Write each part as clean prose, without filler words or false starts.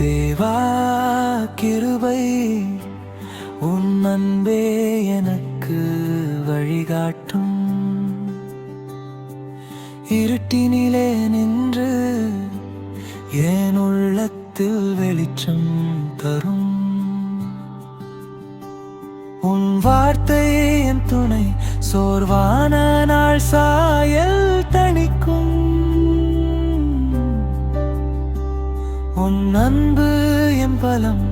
தேவா கிருபை உன் அன்பே எனக்கு வழிகாட்டும். இருட்டினிலே நின்று என் உள்ளத்தில் வெளிச்சம் தரும். உன் வார்த்தை என் துணை, சோர்வான நாள் சாயல் தணிக்கும். உன் அன்பு என் பலம்,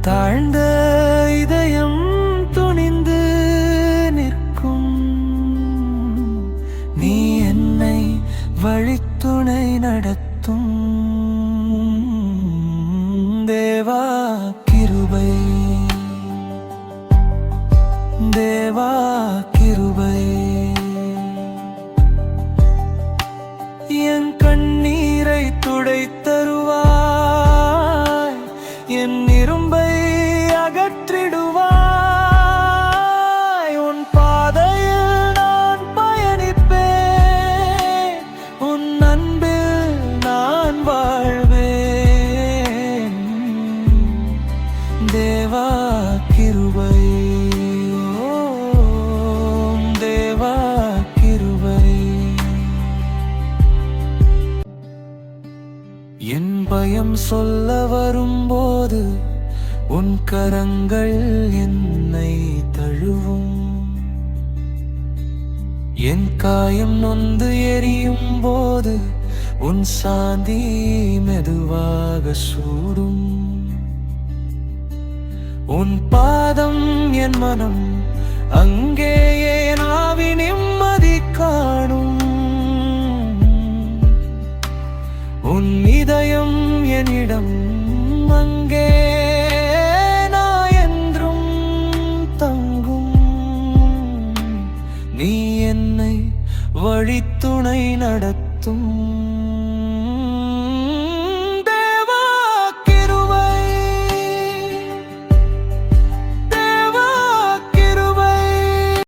தாழ்ந்த இதயம் துணிந்து நிற்கும். நீ என்னை வழித்துணை நடத்தும். தேவா கிருபை, தேவா கிருபை. என் கண்ணீரை துடைத்தருவாய், என் இரும்பை அகற்றிடுவாய். உன் பாதையில் நான் பயணிப்பேன், உன் அன்பில் நான் வாழ்வேன். தேவா கிருபை, தேவா கிருபை. என் பயம் சொல்ல வரும்போது உன் கரங்கள் என்னை தழுவும். என் காயம் நொந்து எரியும் போது உன் சாந்தி மெதுவாக சூடும். உன் பாதம் என் மனம், அங்கேயே நாவி நிம்மதி காணும். உன் இதயம் என்னிடம், அங்கே நான் என்றும் தங்கும். நீ என்னை வழித்துணை நடத்தும்.